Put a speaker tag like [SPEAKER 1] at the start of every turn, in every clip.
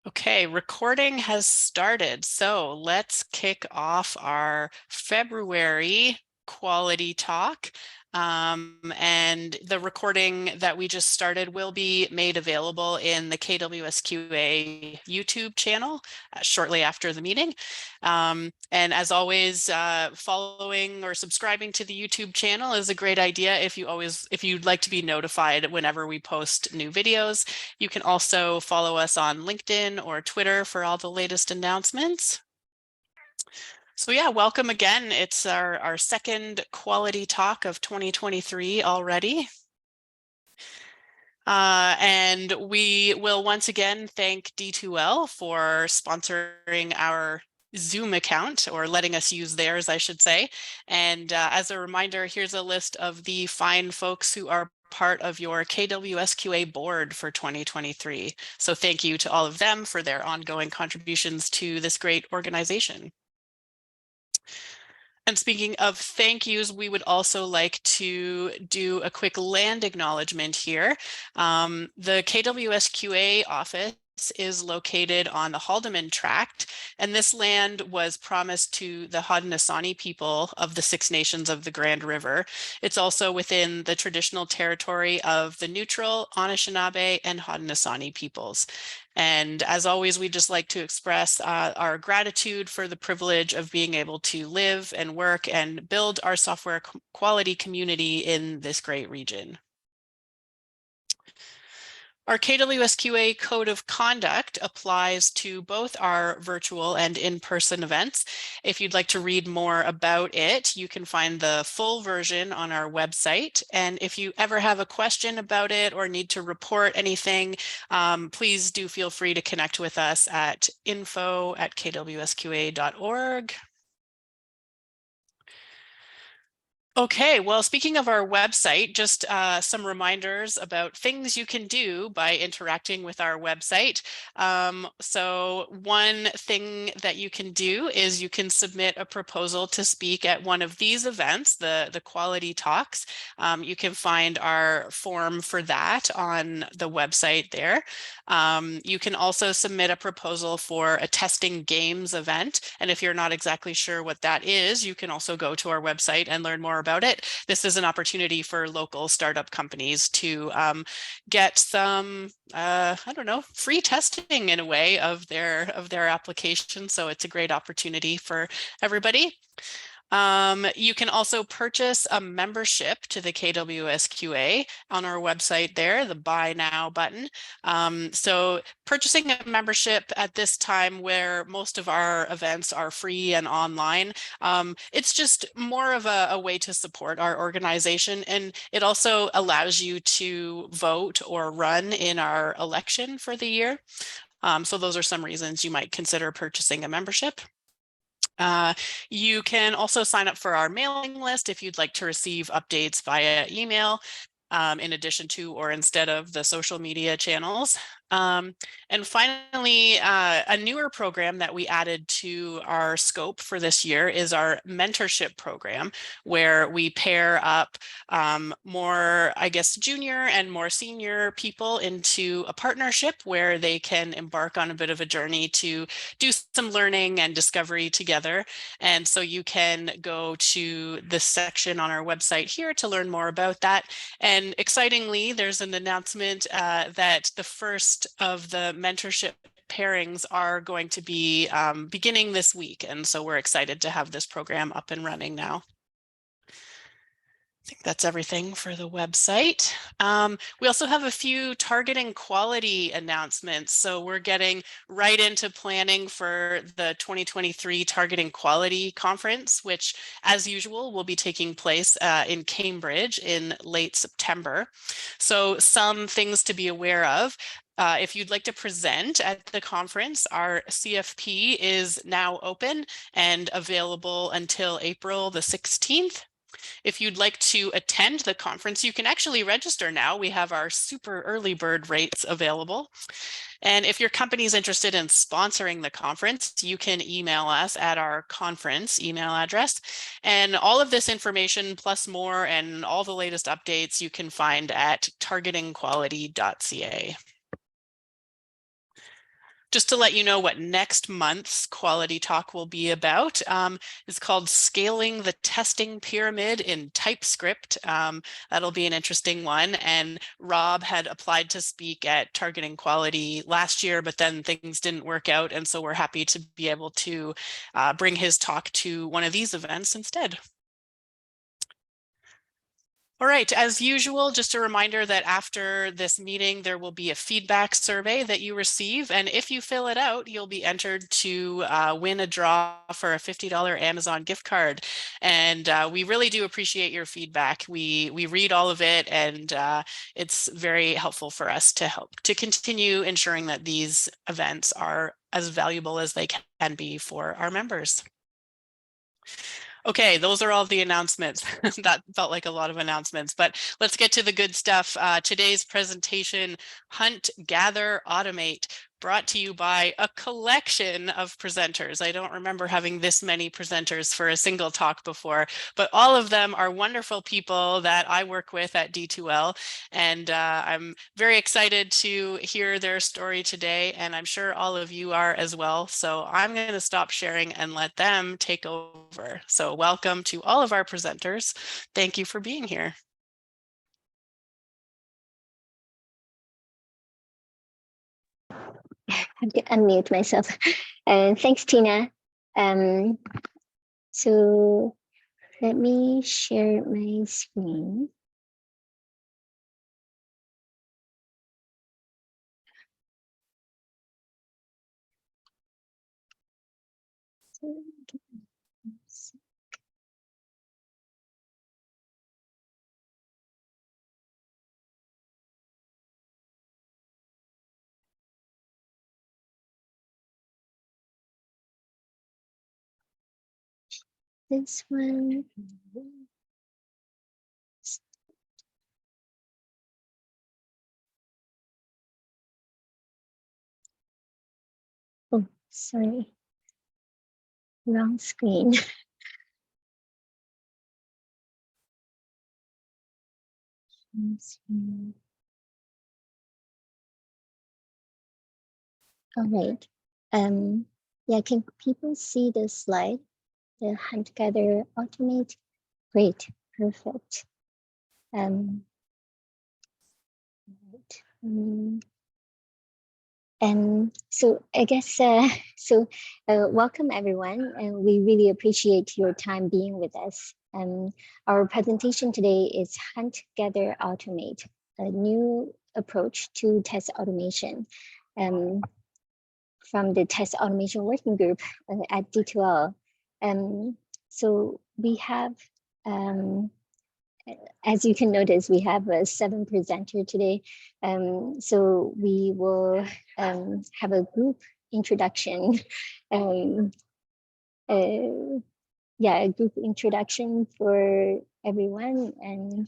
[SPEAKER 1] Okay, recording has started. So let's kick off our February quality talk. And the recording that we just started will be made available in the KWSQA YouTube channel shortly after the meeting. And as always, following or subscribing to the YouTube channel is a great idea if you'd like to be notified whenever we post new videos. You can also follow us on LinkedIn or Twitter for all the latest announcements. So yeah, welcome again. It's our second quality talk of 2023 already. And we will once again thank D2L for sponsoring our Zoom account, or letting us use theirs, I should say. And as a reminder, here's a list of the fine folks who are part of your KWSQA board for 2023. So thank you to all of them for their ongoing contributions to this great organization. And speaking of thank yous, we would also like to do a quick land acknowledgement here. The KWSQA office is located on the Haldeman Tract, and this land was promised to the Haudenosaunee people of the Six Nations of the Grand River. It's also within the traditional territory of the Neutral, Anishinaabe, and Haudenosaunee peoples. And as always, we just like to express our gratitude for the privilege of being able to live and work and build our software quality community in this great region. Our KWSQA Code of Conduct applies to both our virtual and in-person events. If you'd like to read more about it, you can find the full version on our website. And if you ever have a question about it or need to report anything, please do feel free to connect with us at info@kwsqa.org. Okay, well, speaking of our website, just some reminders about things you can do by interacting with our website. So one thing that you can do is you can submit a proposal to speak at one of these events, the quality talks. You can find our form for that on the website there. You can also submit a proposal for a testing games event. And if you're not exactly sure what that is, you can also go to our website and learn more about it. This is an opportunity for local startup companies to get some, I don't know, free testing in a way of their application. So it's a great opportunity for everybody. You can also purchase a membership to the KWSQA on our website there, the Buy Now button. So purchasing a membership at this time where most of our events are free and online, it's just more of a way to support our organization. And it also allows you to vote or run in our election for the year. So those are some reasons you might consider purchasing a membership. You can also sign up for our mailing list if you'd like to receive updates via email, in addition to or instead of the social media channels. And finally, a newer program that we added to our scope for this year is our mentorship program, where we pair up more, I guess, junior and more senior people into a partnership where they can embark on a bit of a journey to do some learning and discovery together. And so you can go to the section on our website here to learn more about that. And excitingly, there's an announcement that the first of the mentorship pairings are going to be beginning this week. And so we're excited to have this program up and running now. I think that's everything for the website. We also have a few targeting quality announcements. So we're getting right into planning for the 2023 Targeting Quality Conference, which, as usual, will be taking place in Cambridge in late September. So some things to be aware of. If you'd like to present at the conference, our CFP is now open and available until April the 16th. If you'd like to attend the conference, you can actually register now. We have our super early bird rates available. And if your company is interested in sponsoring the conference, you can email us at our conference email address. And all of this information plus more and all the latest updates you can find at targetingquality.ca. Just to let you know what next month's quality talk will be about, is called Scaling the Testing Pyramid in TypeScript. That'll be an interesting one. And Rob had applied to speak at Targeting Quality last year, but then things didn't work out. And so we're happy to be able to bring his talk to one of these events instead. All right, as usual, just a reminder that after this meeting, there will be a feedback survey that you receive. And if you fill it out, you'll be entered to win a draw for a $50 Amazon gift card. And we really do appreciate your feedback. We read all of it, and it's very helpful for us to help to continue ensuring that these events are as valuable as they can be for our members. Okay, those are all the announcements. That felt like a lot of announcements, but let's get to the good stuff. Today's presentation, Hunt, Gather, Automate, brought to you by a collection of presenters. I don't remember having this many presenters for a single talk before, but all of them are wonderful people that I work with at D2L. And I'm very excited to hear their story today, and I'm sure all of you are as well. So I'm going to stop sharing and let them take over. So welcome to all of our presenters. Thank you for being here.
[SPEAKER 2] I have to unmute myself. Thanks, Tina. So let me share my screen. This one. Oh, sorry. Wrong screen. All right. Yeah, can people see the slide? The Hunt, Gather, Automate? Great, perfect. Right. And so I guess, welcome everyone, and we really appreciate your time being with us. Our presentation today is Hunt, Gather, Automate, a new approach to test automation from the Test Automation Working Group at D2L. So we have, as you can notice, we have a 7 presenter today. So we will have a group introduction. Yeah, a group introduction for everyone.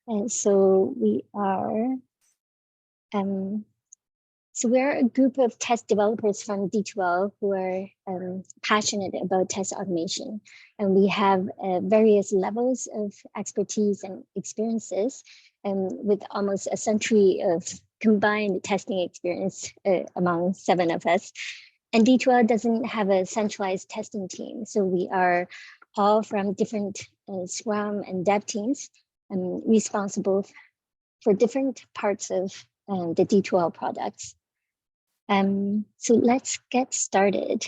[SPEAKER 2] And so we are, so we're a group of test developers from D2L who are passionate about test automation. And we have various levels of expertise and experiences, with almost a century of combined testing experience among 7 of us. And D2L doesn't have a centralized testing team. So we are all from different Scrum and dev teams responsible for different parts of the D2L products. So let's get started.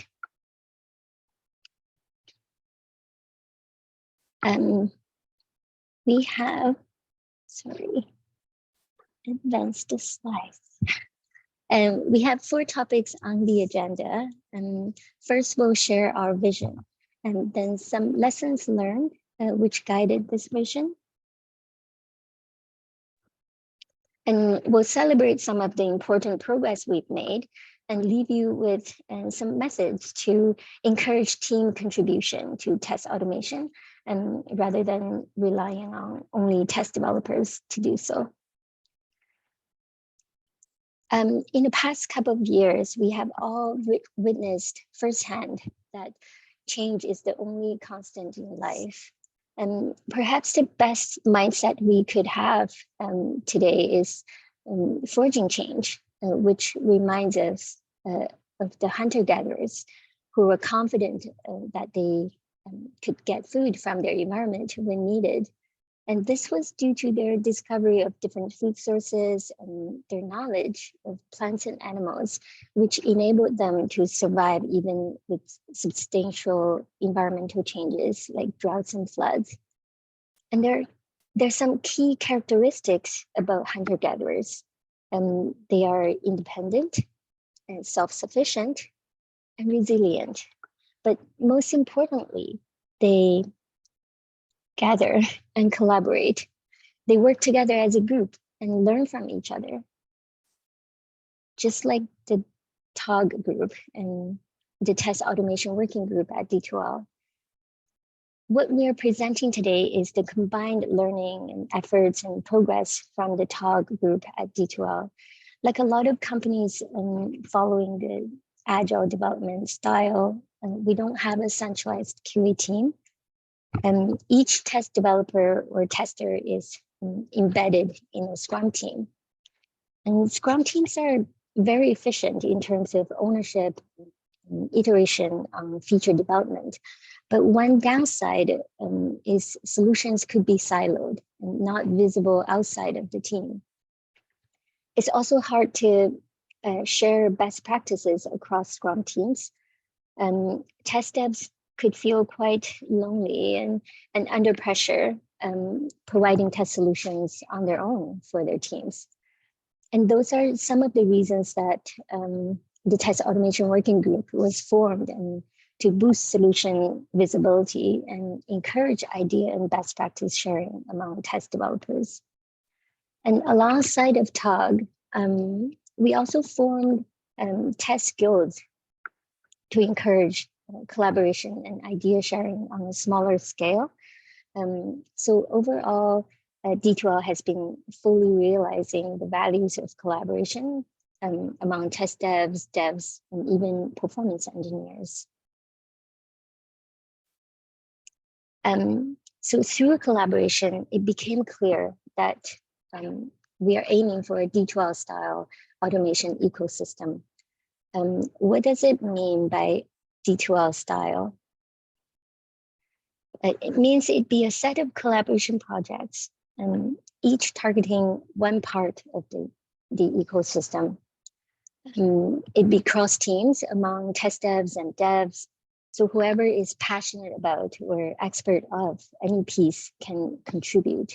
[SPEAKER 2] We have, sorry, advance the slides. We have 4 topics on the agenda. First, we'll share our vision, and then some lessons learned which guided this vision. And we'll celebrate some of the important progress we've made and leave you with some methods to encourage team contribution to test automation, rather than relying on only test developers to do so. In the past couple of years, we have all witnessed firsthand that change is the only constant in life. And perhaps the best mindset we could have today is forging change, which reminds us of the hunter-gatherers who were confident that they could get food from their environment when needed. And this was due to their discovery of different food sources and their knowledge of plants and animals, which enabled them to survive even with substantial environmental changes like droughts and floods. And there's some key characteristics about hunter-gatherers. They are independent and self-sufficient and resilient. But most importantly, they gather and collaborate. They work together as a group and learn from each other. Just like the TOG group and the test automation working group at D2L. What we are presenting today is the combined learning and efforts and progress from the TOG group at D2L. Like a lot of companies following the agile development style, we don't have a centralized QA team. And each test developer or tester is embedded in a Scrum team. And Scrum teams are very efficient in terms of ownership, iteration on feature development. But one downside is solutions could be siloed and not visible outside of the team. It's also hard to share best practices across Scrum teams. Test devs could feel quite lonely and under pressure, providing test solutions on their own for their teams. And those are some of the reasons that the test automation working group was formed, and to boost solution visibility and encourage idea and best practice sharing among test developers. And alongside of TOG, we also formed test guilds to encourage collaboration and idea sharing on a smaller scale. So overall, D2L has been fully realizing the values of collaboration among test devs, and even performance engineers. So through collaboration, it became clear that we are aiming for a D2L style automation ecosystem. What does it mean by D2L style? It means it'd be a set of collaboration projects, each targeting one part of the ecosystem. It'd be cross teams among test devs and devs. So whoever is passionate about or expert of any piece can contribute.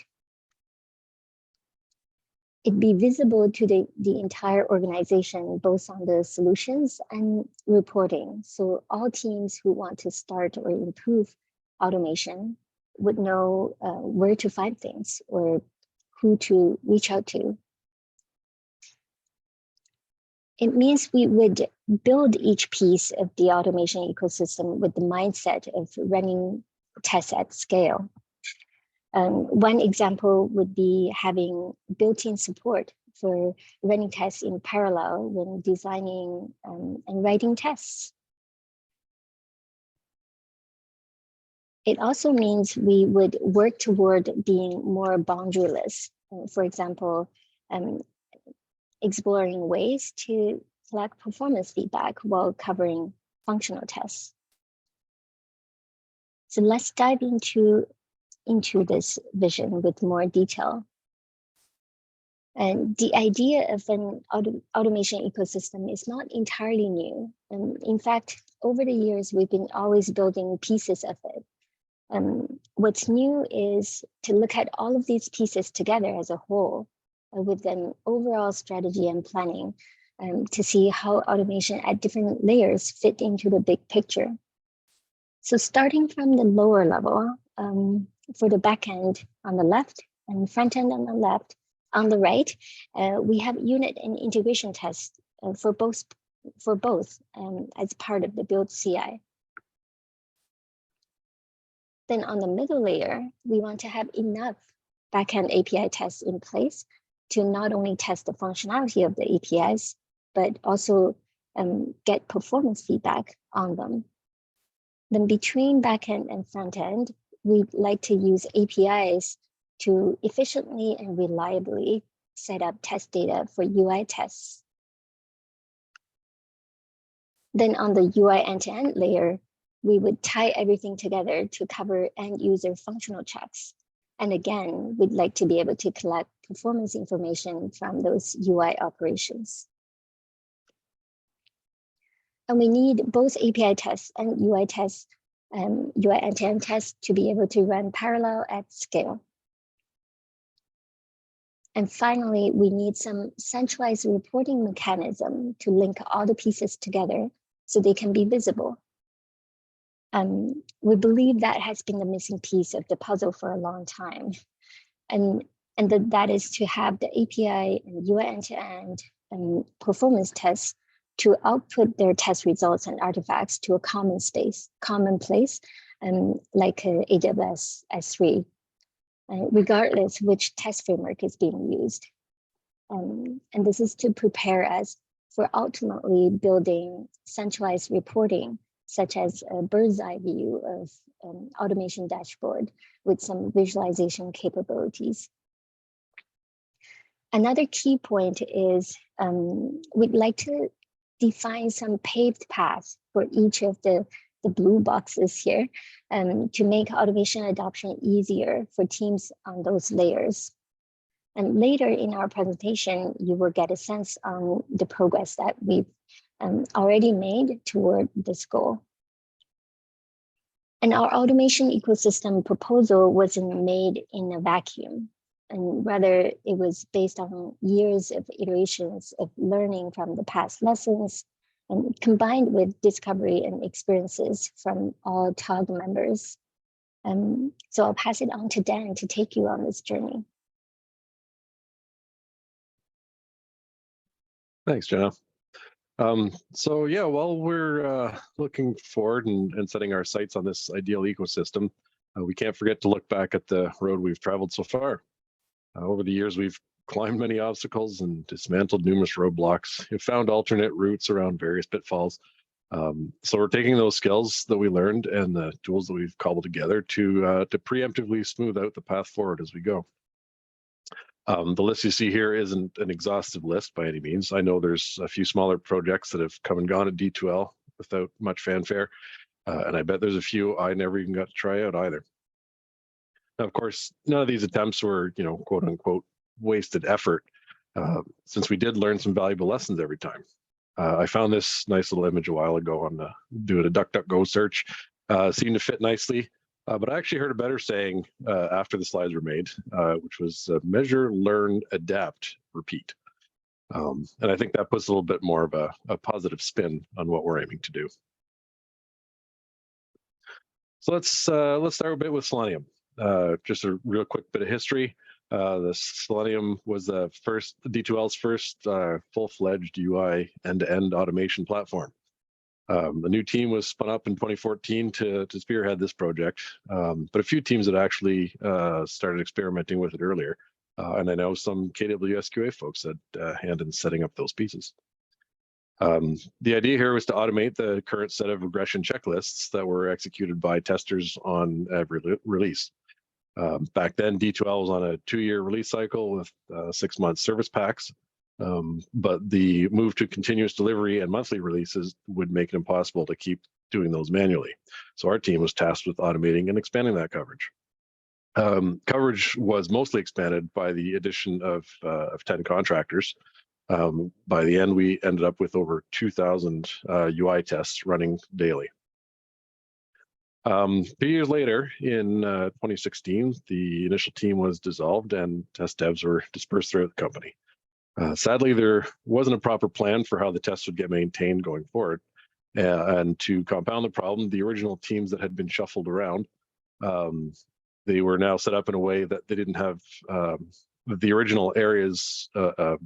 [SPEAKER 2] It'd be visible to the entire organization, both on the solutions and reporting. So all teams who want to start or improve automation would know where to find things or who to reach out to. It means we would build each piece of the automation ecosystem with the mindset of running tests at scale. One example would be having built-in support for running tests in parallel when designing and writing tests. It also means we would work toward being more boundaryless. For example, exploring ways to collect performance feedback while covering functional tests. So let's dive into this vision with more detail. And the idea of an automation ecosystem is not entirely new. And in fact, over the years, we've been always building pieces of it. What's new is to look at all of these pieces together as a whole with an overall strategy and planning to see how automation at different layers fit into the big picture. So starting from the lower level, for the backend on the left and front end on the left, on the right, we have unit and integration tests for both as part of the build CI. Then on the middle layer, we want to have enough backend API tests in place to not only test the functionality of the APIs, but also get performance feedback on them. Then between backend and front end, we'd like to use APIs to efficiently and reliably set up test data for UI tests. Then on the UI end-to-end layer, we would tie everything together to cover end user functional checks. And again, we'd like to be able to collect performance information from those UI operations. And we need both API tests and UI tests, UI end-to-end tests to be able to run parallel at scale. And finally, we need some centralized reporting mechanism to link all the pieces together so they can be visible. We believe that has been the missing piece of the puzzle for a long time. And that is to have the API and UI end-to-end and performance tests to output their test results and artifacts to a common place, like AWS S3, regardless which test framework is being used. And this is to prepare us for ultimately building centralized reporting, such as a bird's eye view of automation dashboard with some visualization capabilities. Another key point is we'd like to define some paved paths for each of the blue boxes here to make automation adoption easier for teams on those layers. And later in our presentation, you will get a sense on the progress that we've already made toward this goal. And our automation ecosystem proposal wasn't made in a vacuum, and rather it was based on years of iterations of learning from the past lessons and combined with discovery and experiences from all TOG members. So I'll pass it on to Dan to take you on this journey.
[SPEAKER 3] Thanks, Jenna. So yeah, while we're looking forward and setting our sights on this ideal ecosystem, we can't forget to look back at the road we've traveled so far. Over the years, we've climbed many obstacles and dismantled numerous roadblocks. We've found alternate routes around various pitfalls. So we're taking those skills that we learned and the tools that we've cobbled together to preemptively smooth out the path forward as we go. The list you see here isn't an exhaustive list by any means. I know there's a few smaller projects that have come and gone at D2L without much fanfare, and I bet there's a few I never even got to try out either. Now, of course, none of these attempts were, quote unquote, wasted effort, since we did learn some valuable lessons every time. I found this nice little image a while ago on doing a DuckDuckGo search. Seemed to fit nicely. But I actually heard a better saying after the slides were made, which was measure, learn, adapt, repeat. And I think that puts a little bit more of a positive spin on what we're aiming to do. So let's start a bit with Selenium. Just a real quick bit of history. The Selenium was D2L's first full-fledged UI end-to-end automation platform. The new team was spun up in 2014 to spearhead this project, but a few teams had actually started experimenting with it earlier, and I know some KWS QA folks had a hand in setting up those pieces. The idea here was to automate the current set of regression checklists that were executed by testers on every release. Back then, D2L was on a 2-year release cycle with 6-month service packs. But the move to continuous delivery and monthly releases would make it impossible to keep doing those manually. So our team was tasked with automating and expanding that coverage. Coverage was mostly expanded by the addition of 10 contractors. By the end, we ended up with over 2,000 UI tests running daily. 2 years later, in 2016, the initial team was dissolved and test devs were dispersed throughout the company. Sadly, there wasn't a proper plan for how the tests would get maintained going forward. And to compound the problem, the original teams that had been shuffled around, they were now set up in a way that they didn't have, the original areas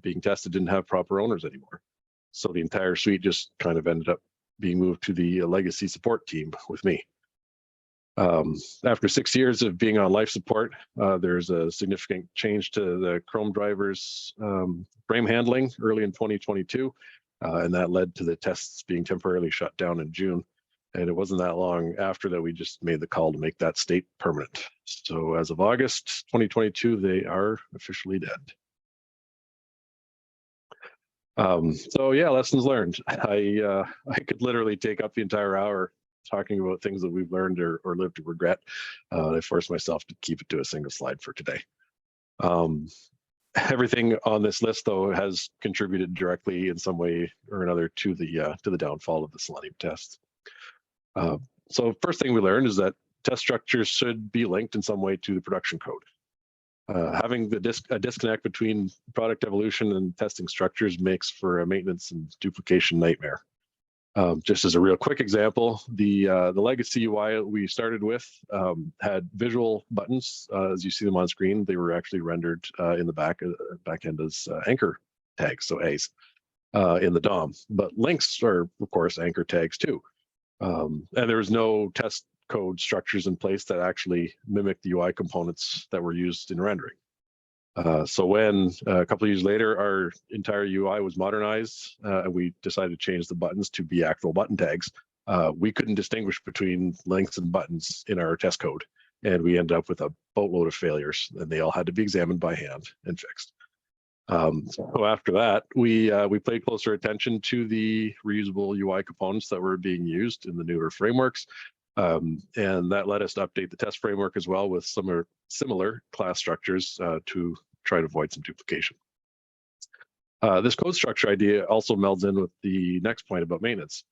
[SPEAKER 3] being tested didn't have proper owners anymore. So the entire suite just kind of ended up being moved to the legacy support team with me. After 6 years of being on life support, there's a significant change to the Chrome drivers frame handling early in 2022, and that led to the tests being temporarily shut down in June. And it wasn't that long after that we just made the call to make that state permanent. So as of August 2022, they are officially dead. So yeah, lessons learned. I could literally take up the entire hour talking about things that we've learned or lived to regret. I forced myself to keep it to a single slide for today. Everything on this list, though, has contributed directly in some way or another to the downfall of the Selenium tests. So first thing we learned is that test structures should be linked in some way to the production code. Having a disconnect between product evolution and testing structures makes for a maintenance and duplication nightmare. Just as a real quick example, the legacy UI we started with had visual buttons. As you see them on screen, they were actually rendered in the back end as anchor tags, so A's in the DOM. But links are, of course, anchor tags too. And there was no test code structures in place that actually mimic the UI components that were used in rendering. So when a couple of years later, our entire UI was modernized and we decided to change the buttons to be actual button tags, we couldn't distinguish between links and buttons in our test code. And we ended up with a boatload of failures, and they all had to be examined by hand and fixed. So after that, we paid closer attention to the reusable UI components that were being used in the newer frameworks. And that led us to update the test framework as well with some similar class structures to try to avoid some duplication. This code structure idea also melds in with the next point about maintenance.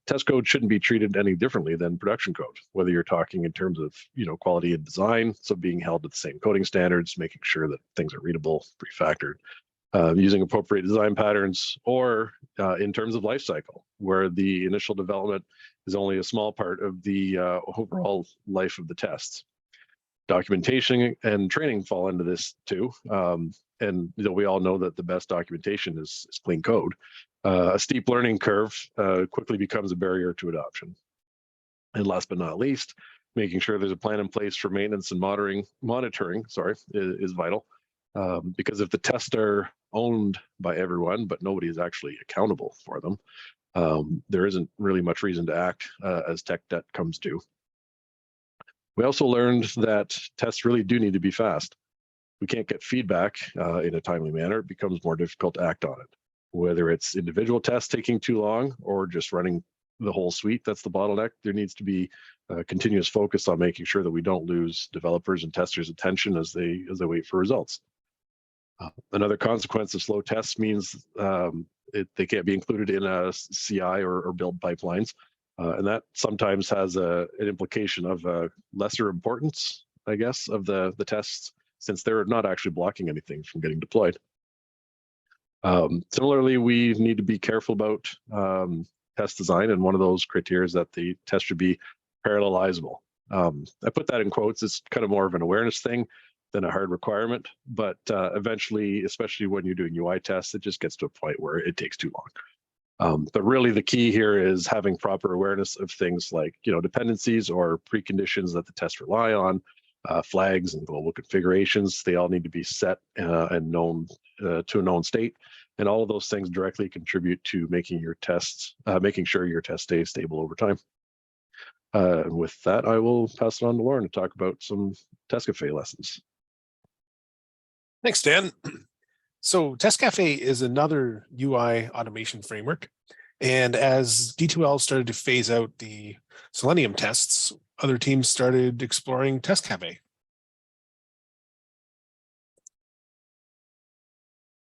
[SPEAKER 3] Test code shouldn't be treated any differently than production code, whether you're talking in terms of quality and design, so being held to the same coding standards, making sure that things are readable, pre-factored, using appropriate design patterns, or in terms of lifecycle, where the initial development is only a small part of the overall life of the tests. Documentation and training fall into this too. And we all know that the best documentation is clean code. A steep learning curve quickly becomes a barrier to adoption. And last but not least, making sure there's a plan in place for maintenance and monitoring is vital. Because if the tests are owned by everyone, but nobody is actually accountable for them, there isn't really much reason to act as tech debt comes due. We also learned that tests really do need to be fast. We can't get feedback in a timely manner. It becomes more difficult to act on it. Whether it's individual tests taking too long or just running the whole suite, that's the bottleneck. There needs to be a continuous focus on making sure that we don't lose developers and testers' attention as they wait for results. Another consequence of slow tests means they can't be included in a CI or build pipelines. And that sometimes has an implication of lesser importance, I guess, of the tests, since they're not actually blocking anything from getting deployed. Similarly, we need to be careful about test design, and one of those criteria is that the test should be parallelizable. I put that in quotes. It's kind of more of an awareness thing than a hard requirement, but eventually, especially when you're doing UI tests, it just gets to a point where it takes too long. But really the key here is having proper awareness of things like dependencies or preconditions that the tests rely on, flags and global configurations. They all need to be set and known to a known state. And all of those things directly contribute to making your tests, making sure your tests stay stable over time. And with that, I will pass it on to Lauren to talk about some TestCafe lessons.
[SPEAKER 4] Thanks, Dan. So TestCafe is another UI automation framework. And as D2L started to phase out the Selenium tests, other teams started exploring TestCafe.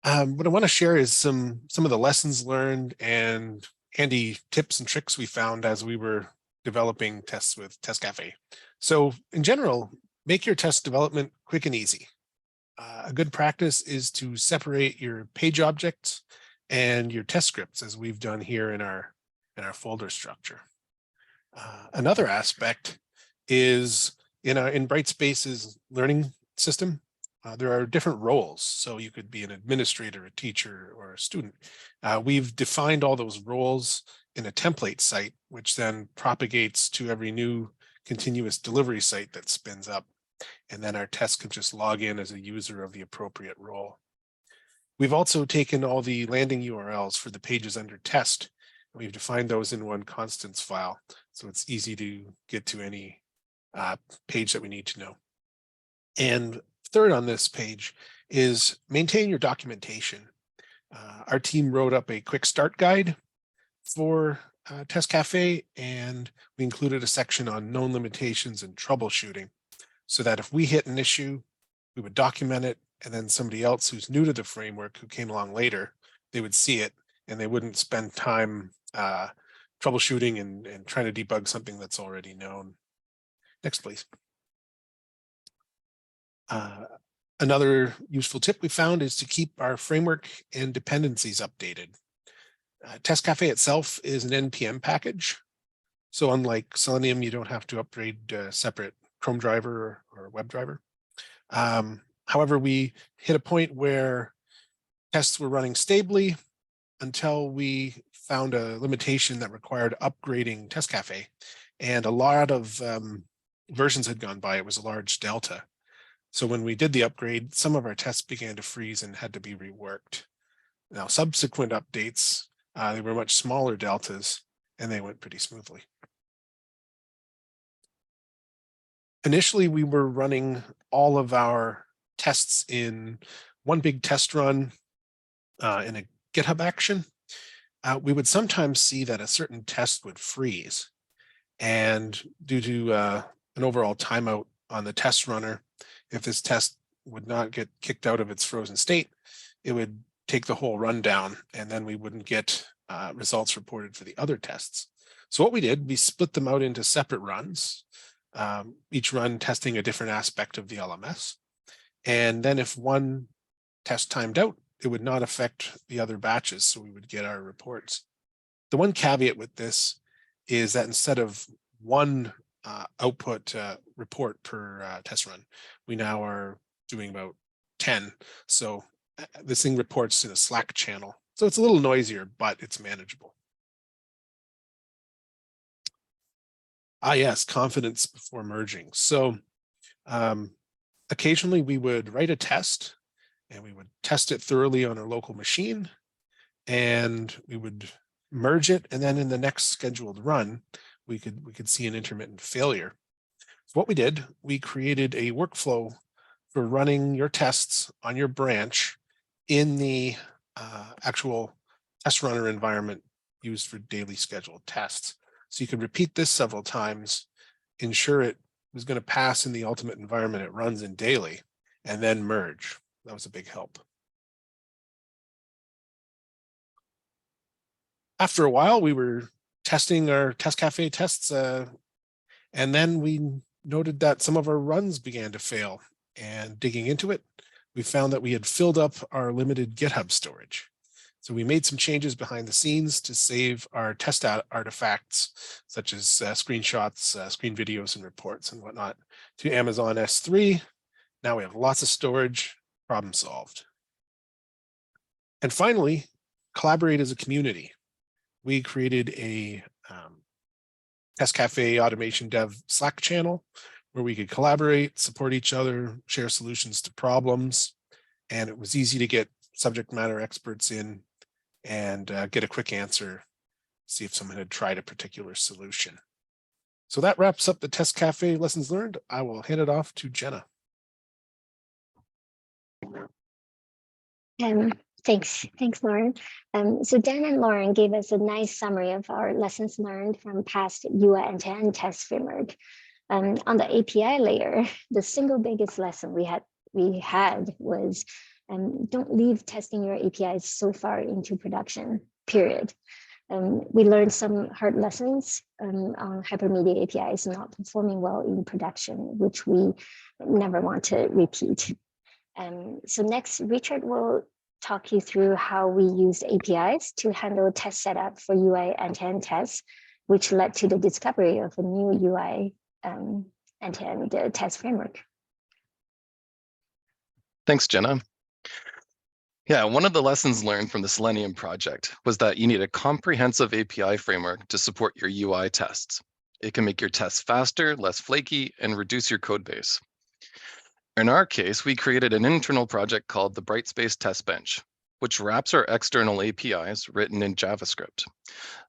[SPEAKER 4] What I want to share is some of the lessons learned and handy tips and tricks we found as we were developing tests with TestCafe. So in general, make your test development quick and easy. A good practice is to separate your page objects and your test scripts, as we've done here in our folder structure. Another aspect is in Brightspace's learning system, there are different roles. So you could be an administrator, a teacher, or a student. We've defined all those roles in a template site, which then propagates to every new continuous delivery site that spins up. And then our test can just log in as a user of the appropriate role. We've also taken all the landing URLs for the pages under test. And we've defined those in one constants file, so it's easy to get to any page that we need to know. And third on this page is maintain your documentation. Our team wrote up a quick start guide for Test Cafe, and we included a section on known limitations and troubleshooting, so that if we hit an issue, we would document it, and then somebody else who's new to the framework who came along later, they would see it and they wouldn't spend time troubleshooting and trying to debug something that's already known. Next, please. Another useful tip we found is to keep our framework and dependencies updated. Test Cafe itself is an NPM package. So unlike Selenium, you don't have to upgrade a separate Chrome driver or WebDriver. However, we hit a point where tests were running stably until we found a limitation that required upgrading Test Cafe. And a lot of versions had gone by. It was a large delta. So when we did the upgrade, some of our tests began to freeze and had to be reworked. Now, subsequent updates, they were much smaller deltas, and they went pretty smoothly. Initially, we were running all of our tests in one big test run in a GitHub action. We would sometimes see that a certain test would freeze. And due to an overall timeout on the test runner, if this test would not get kicked out of its frozen state, it would take the whole run down, and then we wouldn't get results reported for the other tests. So what we did, we split them out into separate runs, each run testing a different aspect of the LMS. And then if one test timed out, it would not affect the other batches, so we would get our reports. The one caveat with this is that instead of one output report per test run, we now are doing about 10. So this thing reports in a Slack channel. So it's a little noisier, but it's manageable. Yes, confidence before merging. So occasionally we would write a test and we would test it thoroughly on our local machine, and we would merge it, and then in the next scheduled run, we could see an intermittent failure. So what we did, we created a workflow for running your tests on your branch in the actual test runner environment used for daily scheduled tests. So you could repeat this several times, ensure it was going to pass in the ultimate environment it runs in daily, and then merge. That was a big help. After a while, we were testing our Test Cafe tests, and then we noted that some of our runs began to fail. And digging into it, we found that we had filled up our limited GitHub storage. So we made some changes behind the scenes to save our test artifacts, such as screenshots, screen videos, and reports and whatnot, to Amazon S3. Now we have lots of storage, problem solved. And finally, collaborate as a community. We created a Test Cafe automation dev Slack channel where we could collaborate, support each other, share solutions to problems. And it was easy to get subject matter experts in and get a quick answer, see if someone had tried a particular solution. So that wraps up the Test Cafe lessons learned. I will hand it off to Jenna.
[SPEAKER 2] Thanks, Lauren. So Dan and Lauren gave us a nice summary of our lessons learned from past UI end-to-end test framework. On the API layer, the single biggest lesson we had was don't leave testing your APIs so far into production, period. We learned some hard lessons on hypermedia APIs not performing well in production, which we never want to repeat. So next, Richard will talk you through how we used APIs to handle test setup for UI end-to-end tests, which led to the discovery of a new UI end-to-end test framework.
[SPEAKER 5] Thanks, Jenna. Yeah, one of the lessons learned from the Selenium project was that you need a comprehensive API framework to support your UI tests. It can make your tests faster, less flaky, and reduce your code base. In our case, we created an internal project called the Brightspace TestBench, which wraps our external APIs written in JavaScript.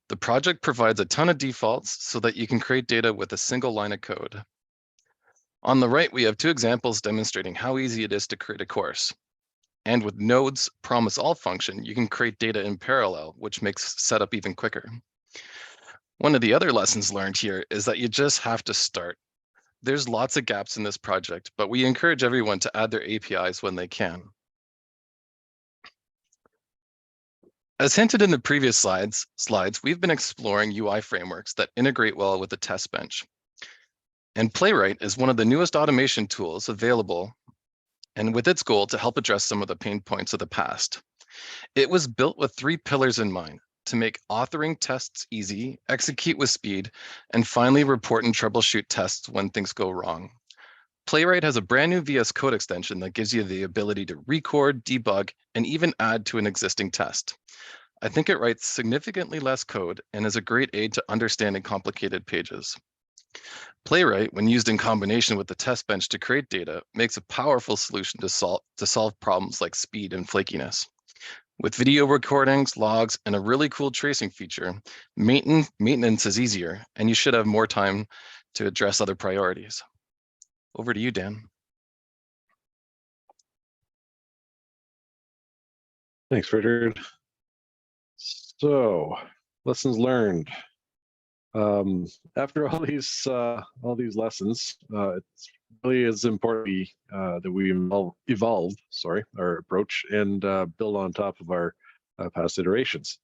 [SPEAKER 5] The project provides a ton of defaults so that you can create data with a single line of code. On the right, we have two examples demonstrating how easy it is to create a course. And with Node's promise all function, you can create data in parallel, which makes setup even quicker. One of the other lessons learned here is that you just have to start. There's lots of gaps in this project, but we encourage everyone to add their APIs when they can. As hinted in the previous slides, we've been exploring UI frameworks that integrate well with the TestBench. And Playwright is one of the newest automation tools available, and with its goal to help address some of the pain points of the past. It was built with 3 pillars in mind: to make authoring tests easy, execute with speed, and finally report and troubleshoot tests when things go wrong. Playwright has a brand new VS Code extension that gives you the ability to record, debug, and even add to an existing test. I think it writes significantly less code and is a great aid to understanding complicated pages. Playwright, when used in combination with the TestBench to create data, makes a powerful solution to solve problems like speed and flakiness. With video recordings, logs, and a really cool tracing feature, maintenance is easier, and you should have more time to address other priorities. Over to you, Dan.
[SPEAKER 3] Thanks, Richard. So, lessons learned. After all these lessons, it's really is important that we evolve our approach and build on top of our past iterations.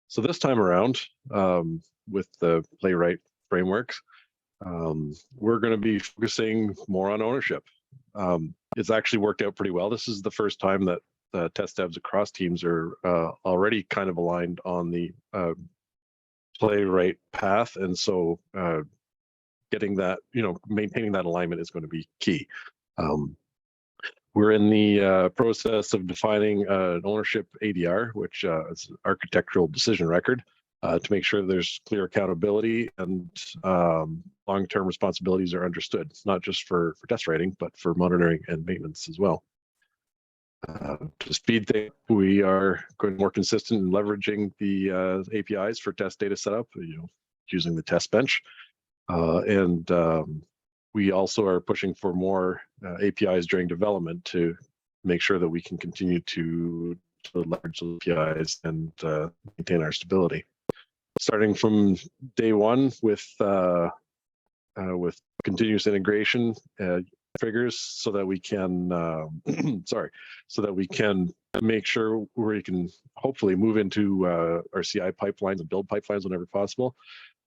[SPEAKER 3] So this time around, with the Playwright frameworks, we're going to be focusing more on ownership. It's actually worked out pretty well. This is the first time that test devs across teams are already kind of aligned on the Playwright path, and so getting that, maintaining that alignment is going to be key. We're in the process of defining an ownership ADR, which is an architectural decision record, to make sure there's clear accountability and long-term responsibilities are understood, not just for test writing, but for monitoring and maintenance as well. To speed things, we are going more consistent in leveraging the APIs for test data setup, using the TestBench. And we also are pushing for more APIs during development to make sure that we can continue to leverage those APIs and maintain our stability. Starting from day one with continuous integration triggers, so that we can make sure we can hopefully move into our CI pipelines and build pipelines whenever possible,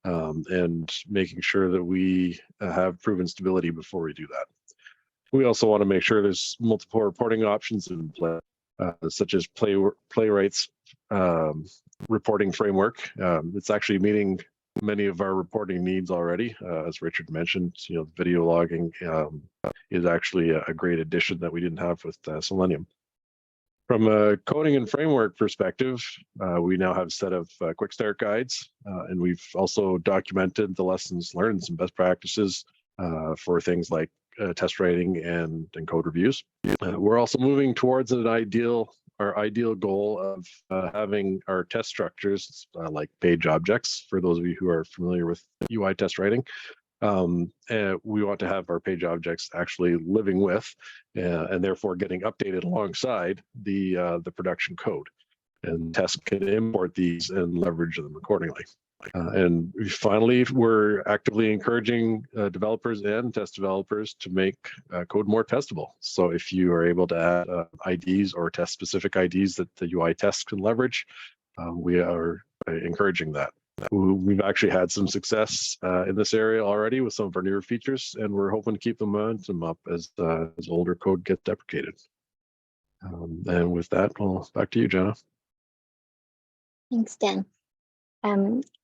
[SPEAKER 3] and making sure that we have proven stability before we do that. We also want to make sure there's multiple reporting options in play, such as Playwright's reporting framework. It's actually meeting many of our reporting needs already. As Richard mentioned, video logging is actually a great addition that we didn't have with Selenium. From a coding and framework perspective, we now have a set of quick start guides, and we've also documented the lessons learned and some best practices for things like test writing and code reviews. We're also moving towards our ideal goal of having our test structures like page objects. For those of you who are familiar with UI test writing, we want to have our page objects actually living with and therefore getting updated alongside the production code, and tests can import these and leverage them accordingly. And finally, we're actively encouraging developers and test developers to make code more testable. So if you are able to add IDs or test specific IDs that the UI tests can leverage, we are encouraging that. We've actually had some success in this area already with some of our newer features, and we're hoping to keep the momentum up as older code gets deprecated. And with that, well, back to you, Jenna.
[SPEAKER 2] Thanks, Dan.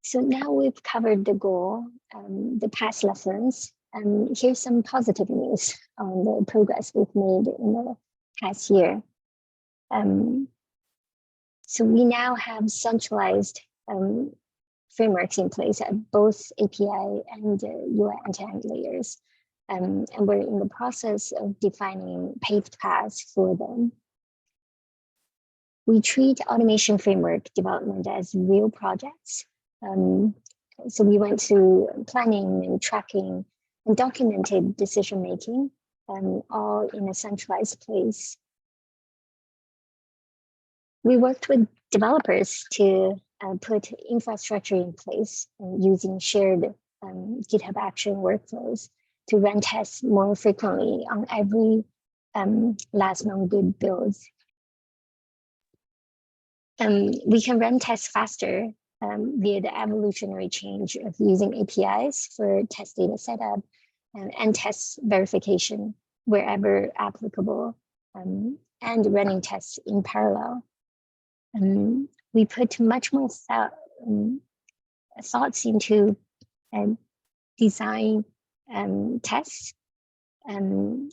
[SPEAKER 2] So now we've covered the goal, the past lessons, and here's some positive news on the progress we've made in the past year. So we now have centralized frameworks in place at both API and UI end-to-end layers. And we're in the process of defining paved paths for them. We treat automation framework development as real projects. So we went through planning and tracking and documented decision-making, all in a centralized place. We worked with developers to put infrastructure in place using shared GitHub Action workflows to run tests more frequently on every last known good builds. We can run tests faster via the evolutionary change of using APIs for test data setup and test verification wherever applicable, and running tests in parallel. We put much more thoughts into design tests to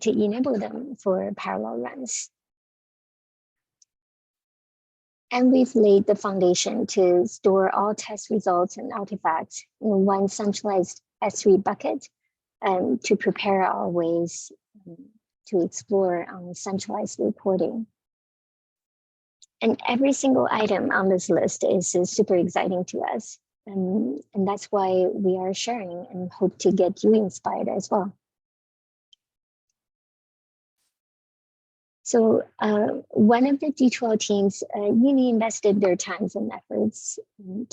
[SPEAKER 2] enable them for parallel runs. And we've laid the foundation to store all test results and artifacts in one centralized S3 bucket to prepare our ways to explore on centralized reporting. And every single item on this list is super exciting to us. And that's why we are sharing and hope to get you inspired as well. So one of the D2L teams really invested their time and efforts to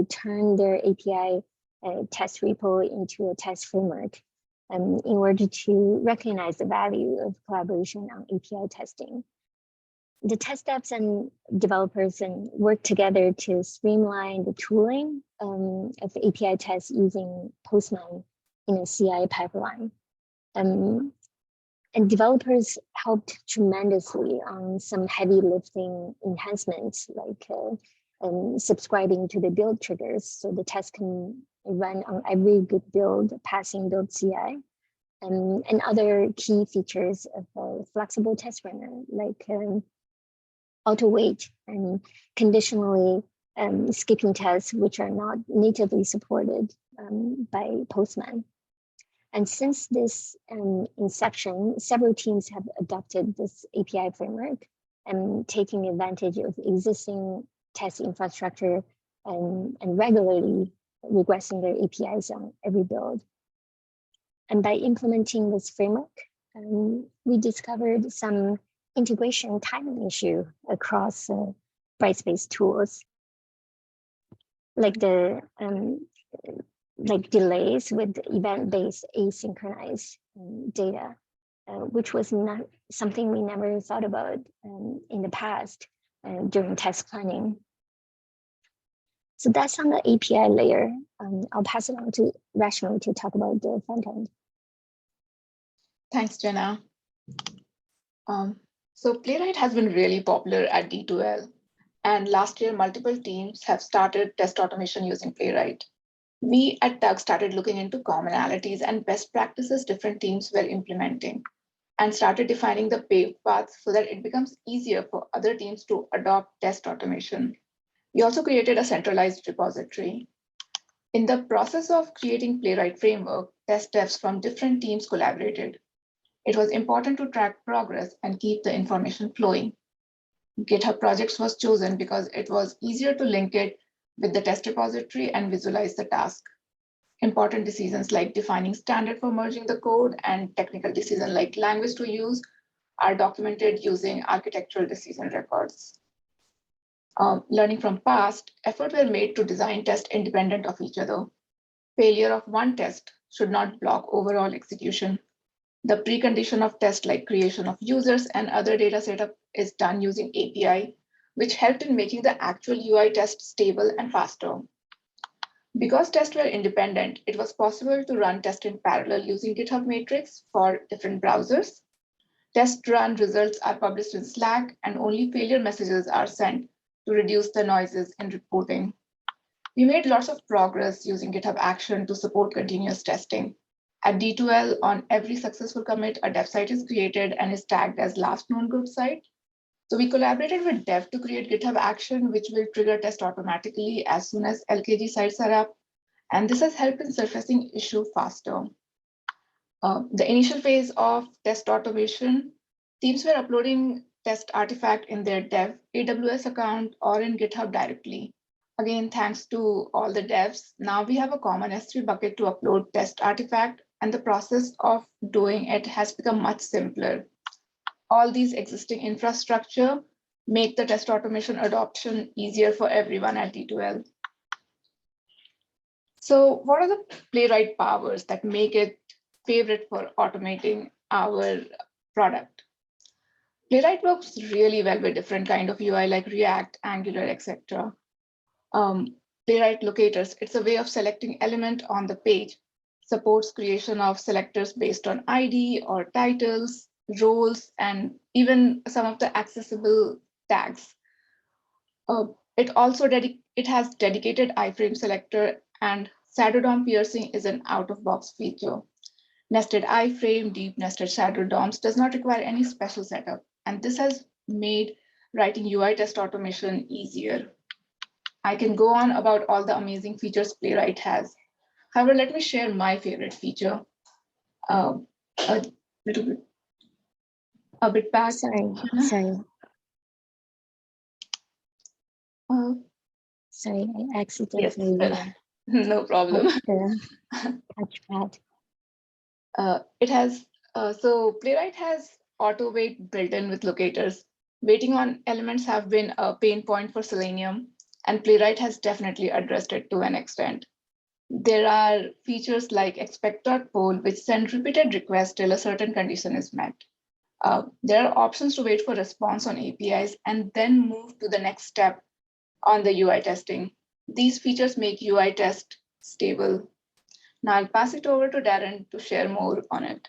[SPEAKER 2] turn their API test repo into a test framework in order to recognize the value of collaboration on API testing. The test devs and developers work together to streamline the tooling of API tests using Postman in a CI pipeline. And developers helped tremendously on some heavy lifting enhancements, like subscribing to the build triggers so the test can run on every good build, passing build CI, and other key features of a flexible test runner, like auto wait and conditionally skipping tests, which are not natively supported by Postman. And since this inception, several teams have adopted this API framework and taking advantage of existing test infrastructure and regularly regressing their APIs on every build. And by implementing this framework, we discovered some integration timing issue across Brightspace tools, like the delays with event-based asynchronous data, which was not something we never thought about in the past during test planning. So that's on the API layer. I'll pass it on to Rashmi to talk about the front end.
[SPEAKER 6] Thanks, Jenna. So Playwright has been really popular at D2L. And last year, multiple teams have started test automation using Playwright. We at TUG started looking into commonalities and best practices different teams were implementing and started defining the paved paths so that it becomes easier for other teams to adopt test automation. We also created a centralized repository. In the process of creating Playwright framework, test devs from different teams collaborated. It was important to track progress and keep the information flowing. GitHub Projects was chosen because it was easier to link it with the test repository and visualize the task. Important decisions like defining standard for merging the code and technical decisions like language to use are documented using architectural decision records. Learning from past, efforts were made to design tests independent of each other. Failure of one test should not block overall execution. The precondition of tests like creation of users and other data setup is done using API, which helped in making the actual UI test stable and faster. Because tests were independent, it was possible to run tests in parallel using GitHub Matrix for different browsers. Test run results are published in Slack, and only failure messages are sent to reduce the noises in reporting. We made lots of progress using GitHub Action to support continuous testing. At D2L, on every successful commit, a dev site is created and is tagged as last known good site. So we collaborated with dev to create GitHub Action, which will trigger test automatically as soon as LKG sites are up. And this has helped in surfacing issue faster. The initial phase of test automation, teams were uploading test artifact in their dev AWS account or in GitHub directly. Again, thanks to all the devs, now we have a common S3 bucket to upload test artifact, and the process of doing it has become much simpler. all these existing infrastructure make the test automation adoption easier for everyone at D2L. So what are the Playwright powers that make it favorite for automating our product? Playwright works really well with different kind of UI like React, Angular, etc. Playwright locators, it's a way of selecting element on the page, supports creation of selectors based on ID or titles, roles, and even some of the accessible tags. It also has dedicated iframe selector, and shadow DOM piercing is an out-of-box feature. Nested iframe, deep nested shadow DOMs does not require any special setup, and this has made writing UI test automation easier. I can go on about all the amazing features Playwright has. However, let me share my favorite feature. A bit back.
[SPEAKER 2] Sorry. Sorry, I accidentally
[SPEAKER 6] Yes, no problem.
[SPEAKER 2] Touchpad.
[SPEAKER 6] So Playwright has auto wait built in with locators. Waiting on elements have been a pain point for Selenium, and Playwright has definitely addressed it to an extent. There are features like expect.poll, which send repeated requests till a certain condition is met. There are options to wait for response on APIs and then move to the next step on the UI testing. These features make UI test stable. Now I'll pass it over to Darren to share more on it.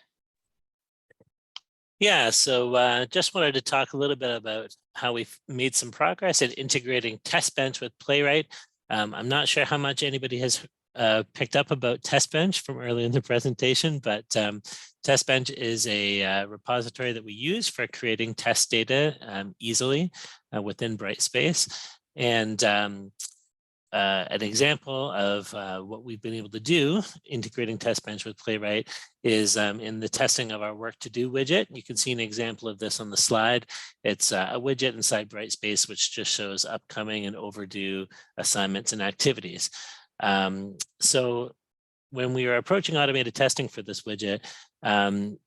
[SPEAKER 7] Yeah, so just wanted to talk a little bit about how we've made some progress in integrating TestBench with Playwright. I'm not sure how much anybody has picked up about TestBench from earlier in the presentation, but TestBench is a repository that we use for creating test data easily within Brightspace. And an example of what we've been able to do integrating TestBench with Playwright is in the testing of our work to do widget. You can see an example of this on the slide. It's a widget inside Brightspace, which just shows upcoming and overdue assignments and activities. So when we are approaching automated testing for this widget,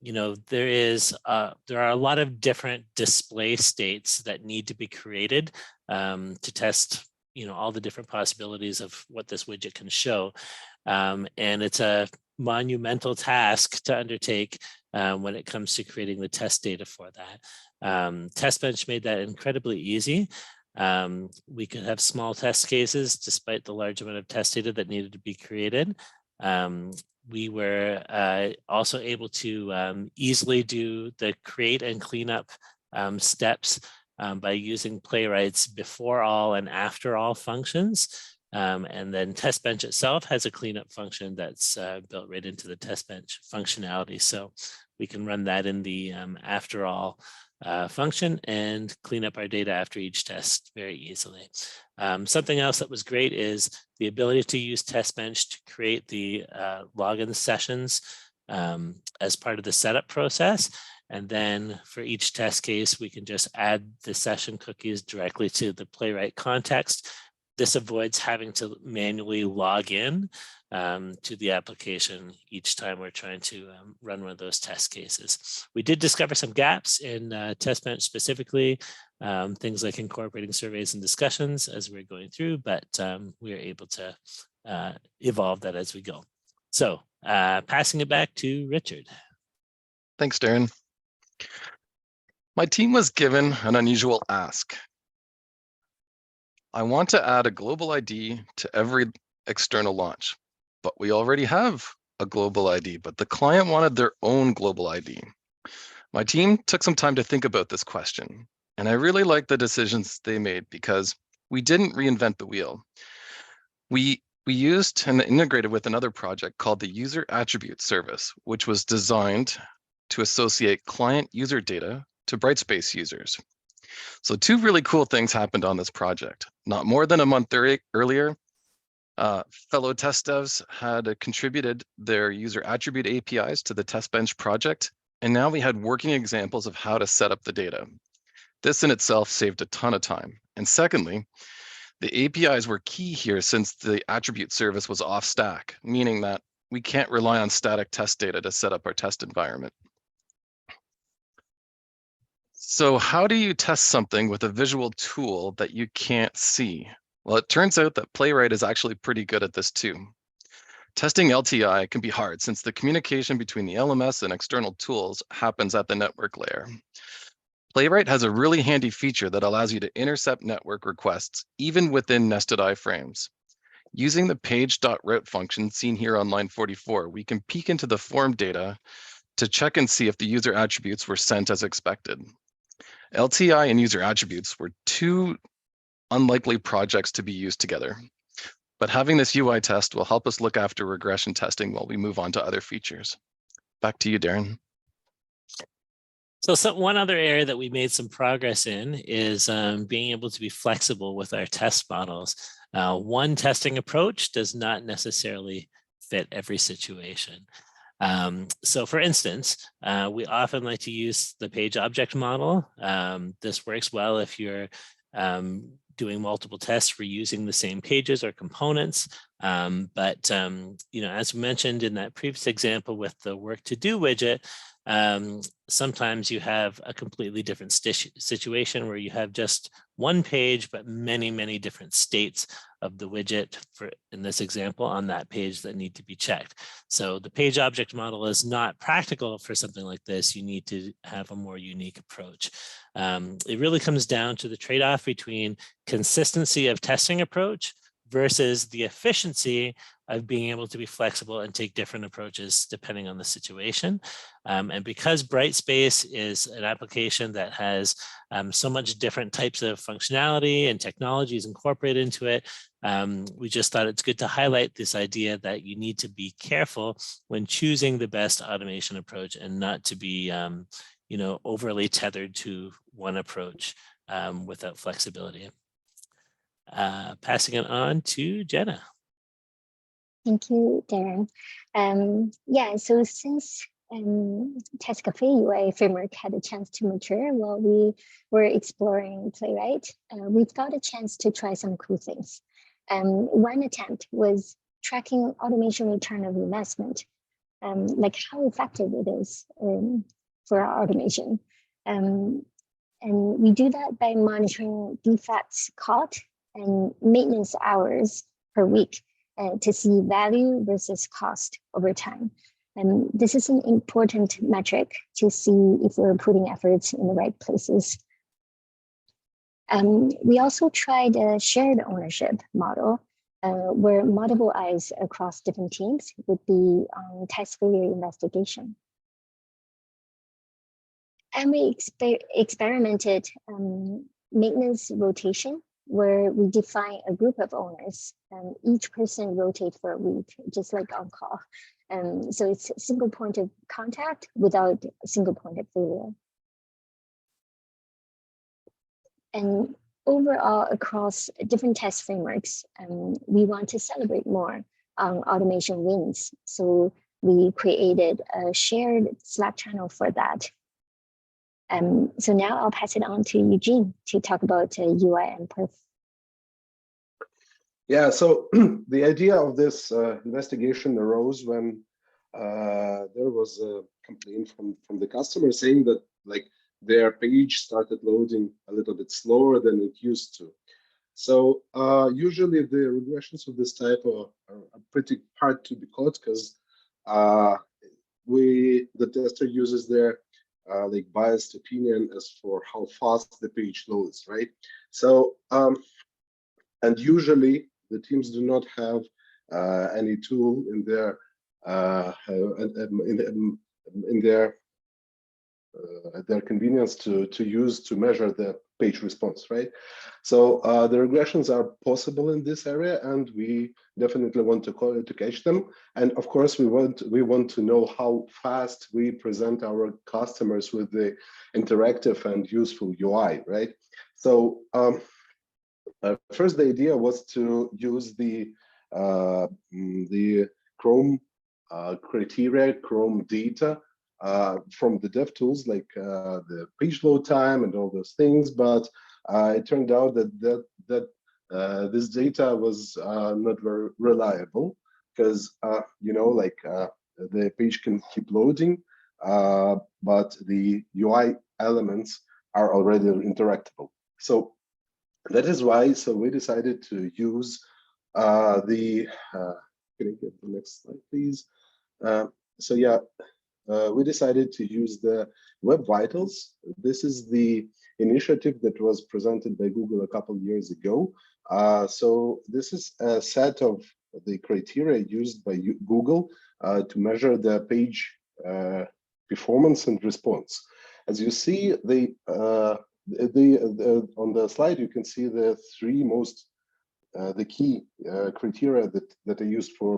[SPEAKER 7] you know, there are a lot of different display states that need to be created to test, you know, all the different possibilities of what this widget can show. And it's a monumental task to undertake when it comes to creating the test data for that. TestBench made that incredibly easy. We could have small test cases despite the large amount of test data that needed to be created. We were also able to easily do the create and clean up steps by using Playwright's before all and after all functions. And then TestBench itself has a cleanup function that's built right into the TestBench functionality. So we can run that in the after all function and clean up our data after each test very easily. Something else that was great is the ability to use TestBench to create the login sessions as part of the setup process. And then for each test case, we can just add the session cookies directly to the Playwright context. This avoids having to manually log in to the application each time we're trying to run one of those test cases. We did discover some gaps in TestBench specifically, things like incorporating surveys and discussions as we're going through, but we are able to evolve that as we go. So passing it back to Richard.
[SPEAKER 5] Thanks, Darren. My team was given an unusual ask. I want to add a global ID to every external launch, but we already have a global ID, but the client wanted their own global ID. My team took some time to think about this question, and I really like the decisions they made because we didn't reinvent the wheel. We used and integrated with another project called the User Attribute Service, which was designed to associate client user data to Brightspace users. So two really cool things happened on this project. Not more than a month earlier, fellow test devs had contributed their user attribute APIs to the TestBench project, and now we had working examples of how to set up the data. This in itself saved a ton of time. And secondly, the APIs were key here since the attribute service was off stack, meaning that we can't rely on static test data to set up our test environment. So how do you test something with a visual tool that you can't see? Well, it turns out that Playwright is actually pretty good at this too. Testing LTI can be hard since the communication between the LMS and external tools happens at the network layer. Playwright has a really handy feature that allows you to intercept network requests, even within nested iframes. Using the page.route function seen here on line 44, we can peek into the form data to check and see if the user attributes were sent as expected. LTI and user attributes were two unlikely projects to be used together, but having this UI test will help us look after regression testing while we move on to other features. Back to you, Darren.
[SPEAKER 7] So one other area that we made some progress in is being able to be flexible with our test models. One testing approach does not necessarily fit every situation. So for instance, we often like to use the page object model. This works well if you're doing multiple tests for using the same pages or components. But as mentioned in that previous example with the work to do widget, sometimes you have a completely different situation where you have just one page, but many, many different states of the widget, for in this example, on that page that need to be checked. So the page object model is not practical for something like this. You need to have a more unique approach. It really comes down to the trade-off between consistency of testing approach versus the efficiency of being able to be flexible and take different approaches depending on the situation. And because Brightspace is an application that has so much different types of functionality and technologies incorporated into it, we just thought it's good to highlight this idea that you need to be careful when choosing the best automation approach and not to be overly tethered to one approach without flexibility. Passing it on to Jenna.
[SPEAKER 2] Thank you, Darren. So since Test Cafe UI framework had a chance to mature while we were exploring Playwright, we got a chance to try some cool things. One attempt was tracking automation return of investment, like how effective it is for our automation. And we do that by monitoring defects caught and maintenance hours per week to see value versus cost over time. And this is an important metric to see if we're putting efforts in the right places. We also tried a shared ownership model where multiple eyes across different teams would be on test failure investigation. And we experimented maintenance rotation, where we define a group of owners and each person rotate for a week, just like on call. So it's a single point of contact without a single point of failure. And overall, across different test frameworks, we want to celebrate more on automation wins. So we created a shared Slack channel for that. So now I'll pass it on to Eugene to talk about UI and Perf.
[SPEAKER 8] Yeah, so the idea of this investigation arose when there was a complaint from the customer saying that their page started loading a little bit slower than it used to. So usually the regressions of this type are pretty hard to be caught because the tester uses their biased opinion as for how fast the page loads, right? So and usually the teams do not have any tool in their at their convenience to use to measure the page response, right? So the regressions are possible in this area, and we definitely want to catch them. And of course, we want to know how fast we present our customers with the interactive and useful UI, right? So first, the idea was to use the Chrome criteria, Chrome data from the dev tools, like the page load time and all those things. But it turned out that this data was not very reliable because the page can keep loading, but the UI elements are already interactable. So that is why. So we decided to use can I get the next slide, please? We decided to use the Web Vitals. This is the initiative that was presented by Google a couple of years ago. So this is a set of the criteria used by Google to measure the page performance and response. As you see, on the slide, you can see the three most the key criteria that are used for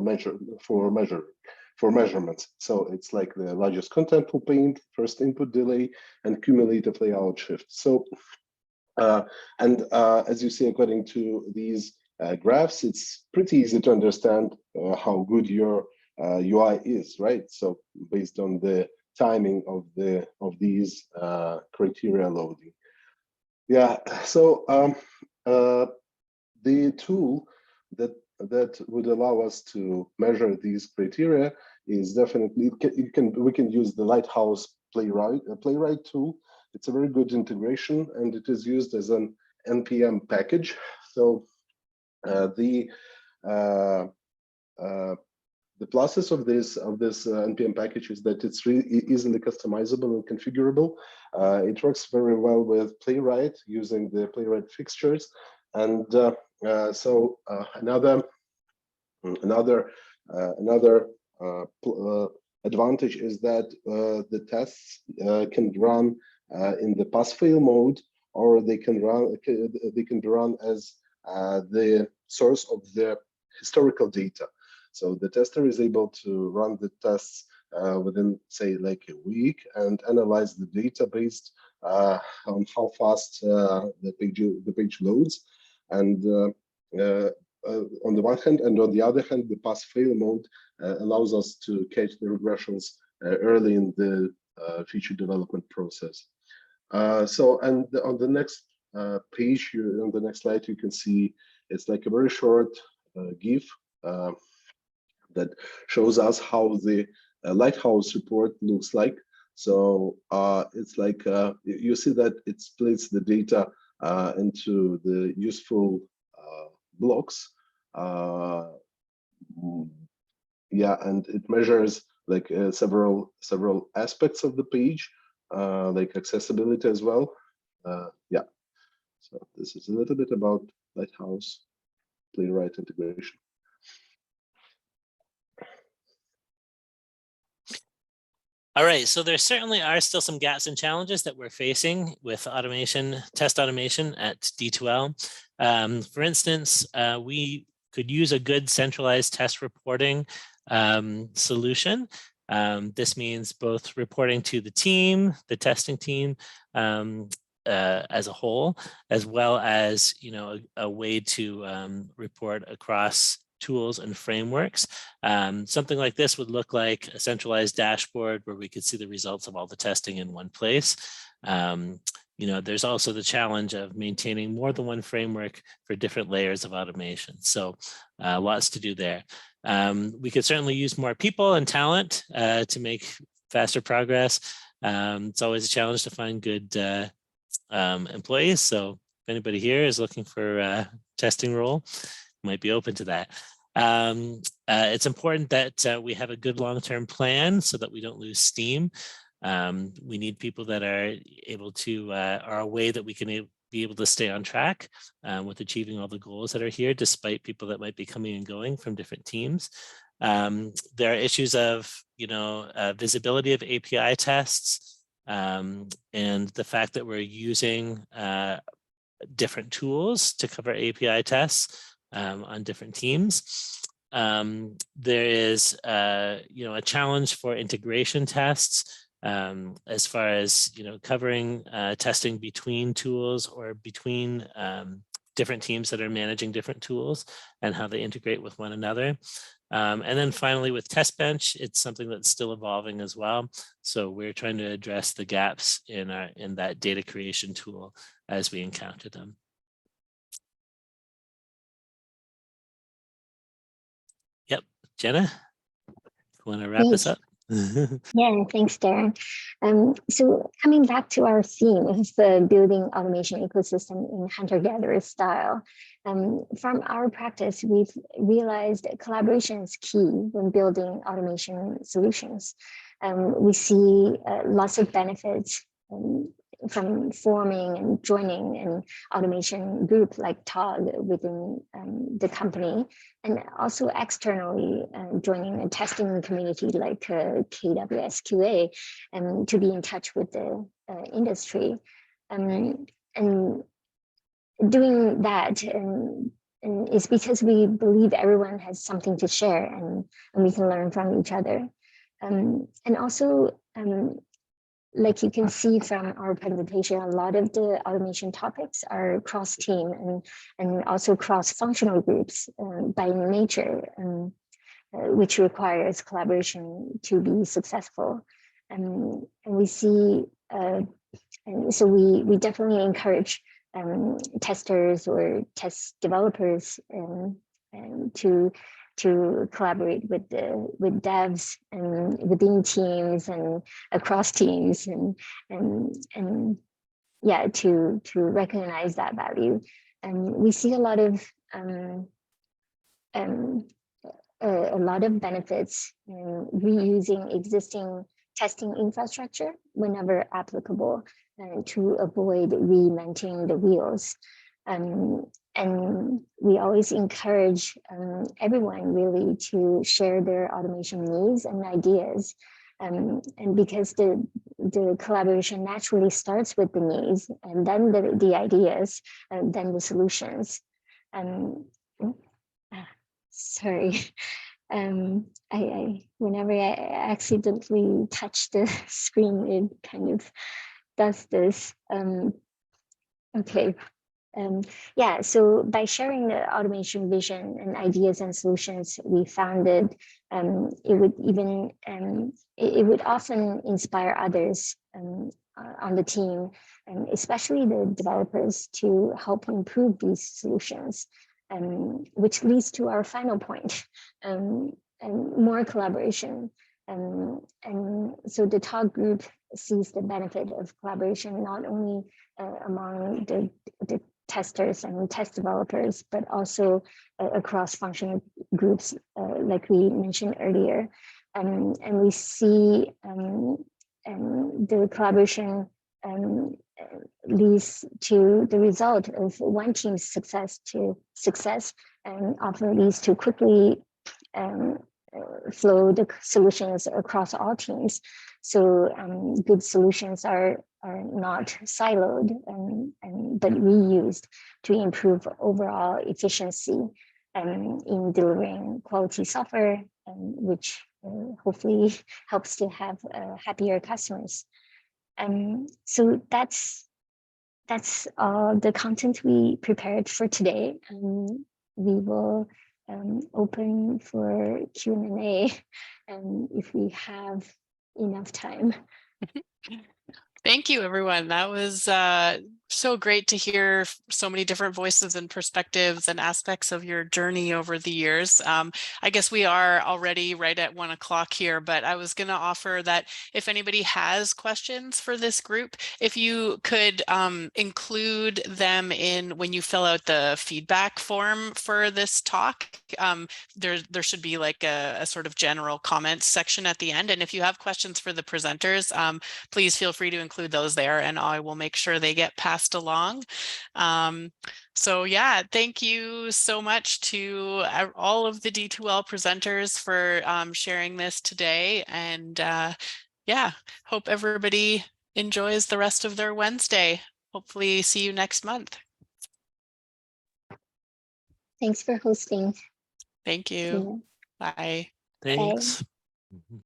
[SPEAKER 8] measurements. So it's like the largest contentful paint, first input delay, and cumulative layout shift. So as you see, according to these graphs, it's pretty easy to understand how good your UI is, right? So based on the timing of these criteria loading. Yeah. So the tool that would allow us to measure these criteria is definitely we can use the Lighthouse Playwright tool. It's a very good integration, and it is used as an NPM package. So the pluses of this NPM package is that it's really easily customizable and configurable. It works very well with Playwright using the Playwright fixtures, and another advantage is that the tests can run in the pass-fail mode, or they can be run as the source of the historical data. So the tester is able to run the tests within, say, like a week, and analyze the data based on how fast the page loads. And on the one hand, and on the other hand, the pass-fail mode allows us to catch the regressions early in the feature development process. And on the next page, on the next slide, you can see it's like a very short GIF that shows us how the Lighthouse report looks like. So it's like you see that it splits the data into the useful blocks. Yeah, and it measures like several aspects of the page, like accessibility as well. Yeah, so this is a little bit about Lighthouse Playwright integration.
[SPEAKER 7] All right, so there certainly are still some gaps and challenges that we're facing with automation, test automation at D2L. For instance, we could use a good centralized test reporting solution. This means both reporting to the team, the testing team, as a whole, as well as a way to report across tools and frameworks. Something like this would look like a centralized dashboard where we could see the results of all the testing in one place. There's also the challenge of maintaining more than one framework for different layers of automation. So lots to do there. We could certainly use more people and talent to make faster progress. It's always a challenge to find good employees. So if anybody here is looking for a testing role, might be open to that. It's important that we have a good long-term plan so that we don't lose steam. We need people that are able to, are a way that we can be able to stay on track with achieving all the goals that are here, despite people that might be coming and going from different teams. There are issues of, visibility of API tests and the fact that we're using different tools to cover API tests on different teams. There is, a challenge for integration tests as far as, covering testing between tools or between different teams that are managing different tools and how they integrate with one another. And then finally with TestBench, it's something that's still evolving as well. So we're trying to address the gaps in that data creation tool as we encounter them. Yep, Jenna, you want to wrap us up?
[SPEAKER 2] Yeah, thanks, Darren. So coming back to our theme of the building automation ecosystem in hunter-gatherer style, from our practice, we've realized that collaboration is key when building automation solutions. We see lots of benefits from forming and joining an automation group like TOG within the company, and also externally joining a testing community like KWS QA, and to be in touch with the industry. And doing that and is because we believe everyone has something to share, and we can learn from each other. And also, like you can see from our presentation, a lot of the automation topics are cross-team and also cross-functional groups by nature, which requires collaboration to be successful. And we see, and so we definitely encourage testers or test developers to collaborate with devs and within teams and across teams, and yeah, to recognize that value. And we see a lot of benefits in reusing existing testing infrastructure whenever applicable, to avoid reinventing the wheels. And we always encourage everyone really to share their automation needs and ideas. And because the collaboration naturally starts with the needs, and then the ideas, and then the solutions. Sorry. Whenever I accidentally touch the screen, it kind of does this. Okay. Yeah, so by sharing the automation vision and ideas and solutions, we found that it would often inspire others on the team, and especially the developers, to help improve these solutions, which leads to our final point, and more collaboration. And so the TOG group sees the benefit of collaboration not only among the testers and test developers, but also across functional groups, like we mentioned earlier. And we see the collaboration leads to the result of one team's success and often leads to quickly flow the solutions across all teams. So good solutions are not siloed but reused to improve overall efficiency in delivering quality software, which hopefully helps to have happier customers. So that's all the content we prepared for today. We will open for Q&A, if we have enough time.
[SPEAKER 1] Thank you, everyone. That was so great to hear so many different voices and perspectives and aspects of your journey over the years. I guess we are already right at 1 o'clock here, but I was going to offer that if anybody has questions for this group, if you could include them in when you fill out the feedback form for this talk. There should be like a sort of general comments section at the end. And if you have questions for the presenters, please feel free to include those there, and I will make sure they get passed along. So yeah, thank you so much to all of the D2L presenters for sharing this today. And yeah, hope everybody enjoys the rest of their Wednesday. Hopefully see you next month.
[SPEAKER 2] Thanks for hosting.
[SPEAKER 1] Thank you. Bye.
[SPEAKER 7] Thanks.
[SPEAKER 2] Bye.